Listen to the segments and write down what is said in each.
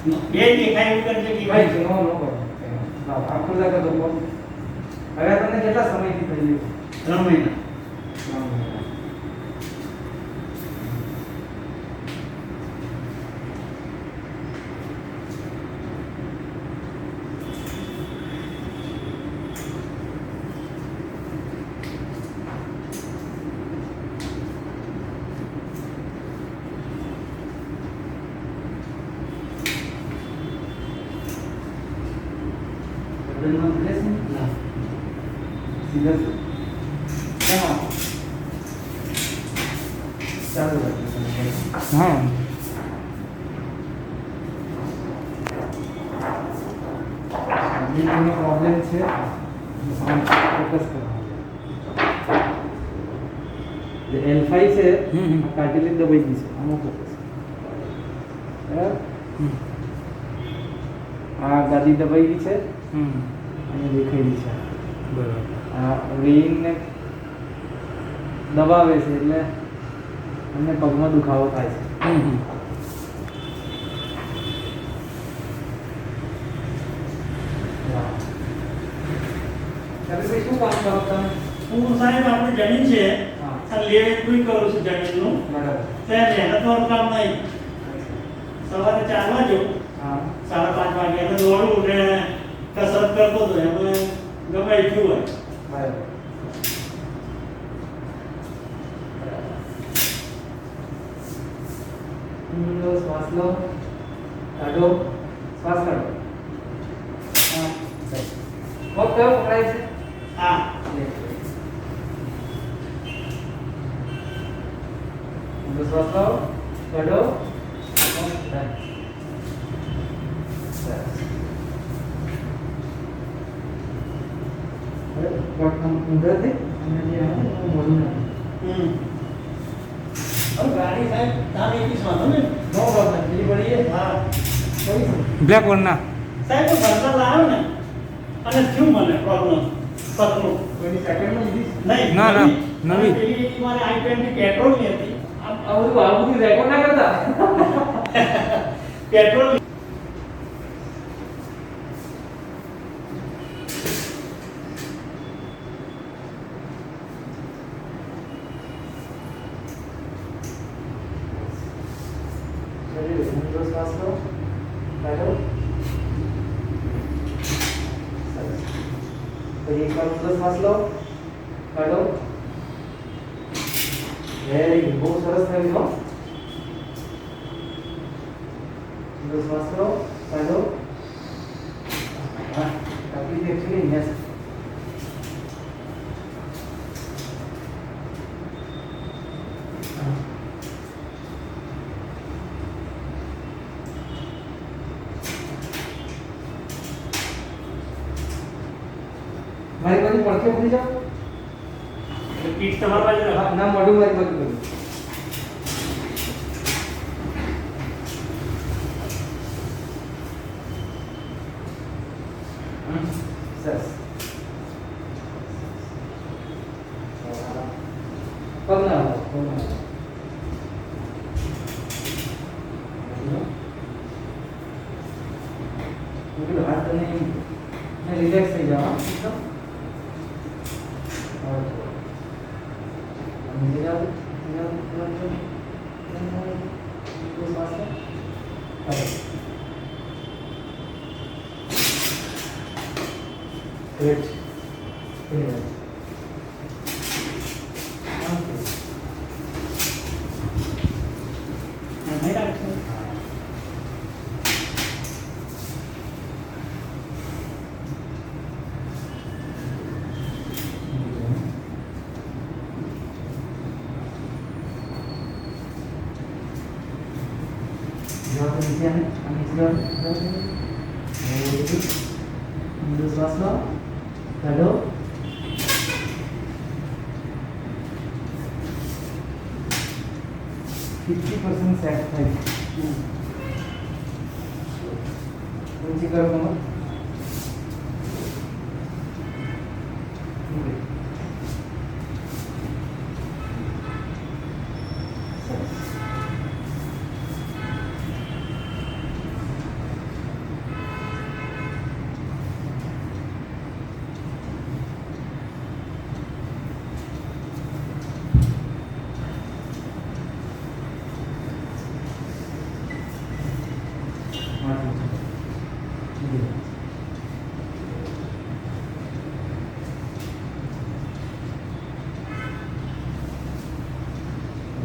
બે દેખાય એવું કરશે કે ભાઈ નો નો કરો આખો જાગા તો બોલ હવે તમને કેટલા સમયથી થઈ ગયું 3 મહિના 3 મહિના બદલમાં ભલે છે ના સીધા છે કેમ ચાલુ રાખજો હા બીજો પ્રોબ્લેમ છે ફોકસ કરો જે L5 છે આ કાર્ટિલેજ દબાઈ ગઈ છે આમાં ફોકસ બરાબર આ ગાદી દબાઈ ગઈ છે અને દેખાઈ રહી છે બરાબર આ વેઇંગને દબાવે છે એટલે અમને પગમાં દુખાવો થાય છે ત્યારે શું કામ કરો તમે હું સાહેબ આપણે જમીન છે હા. આ લેવેચ બી કરું છું જમીનનું બરાબર ત્યાં મહેનતવાળું કામ નહીં સવારે 4 વાગે હા 5:30 વાગે એટલે દોડું ને કસરત કરતો હતો એમાં ગમાઈ ગયું હોય બરાબર ઊંડો શ્વાસ લો કાઢો શ્વાસ કાઢો હા પગ કયો પકડાય છે હા ઊંડો શ્વાસ લો કાઢો ઊંધાથી અને જે મોડું નથી હવે ગાડી સાહેબ તાર એકવીસ વાંધો ને નો પ્રોબ્લેમ પેલી પડીએ હા બ્લેક વરના સાહેબ તો ભરતા લાવ્યો ને અને થયું મને પ્રોબ્લેમ પગનું કોઈની સેકન્ડમાં લીધી નહીં ના, ના, નવી. પેલી મારે i20 પેટ્રોલની હતી આ બધું રેકોર્ડ ના કરતા પેટ્રોલ ઊંડો શ્વાસ લો કાઢો ફરી એકવાર ઊંડો શ્વાસ લો કાઢો વેરી બહુ સરસ થયું હો ઊંડો શ્વાસ લો કાઢો હા તકલીફ એકચ્યુઅલી અહીંયા છે મારી બાજુ પડખે ઉભી જાઓ પીઠ તમારા બાજુ રાખો. ના મોઢું મારી બાજુ બધું સરસ પગ ના આવો પગ ના આવો મૂકી હાથ અને રિલેક્સ થઈ જાઓ એકદમ નીચે જાઓ Great. નહીં રાખશો? श्वास लो काढो %50 सेट થાય ઊંચી કરો કમર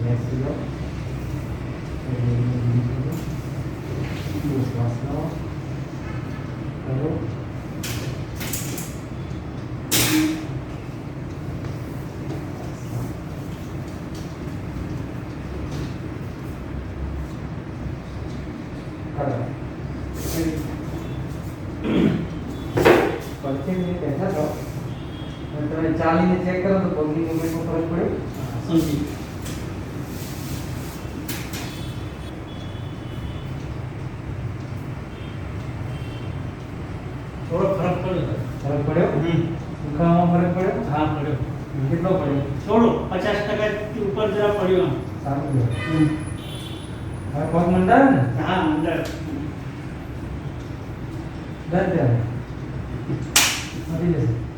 બેસી લો. શ્વાસ લો. કરો. પરથી બેઠા છો તમે ચાલીને ચેક કરો તો પગની મૂવમેન્ટમાં ફરક પડે. સમજી થોડો ફરક પડ્યો ફરક પડ્યો. દુખાવામાં ફરક પડ્યો. હા પડ્યો કેટલો પડ્યો? થોડો 50% થી ઉપર જરા પડ્યો આમ. સારું છે. હવે પગ મંડાવે ને હા અંદર દર ત્યારે મળી જશે.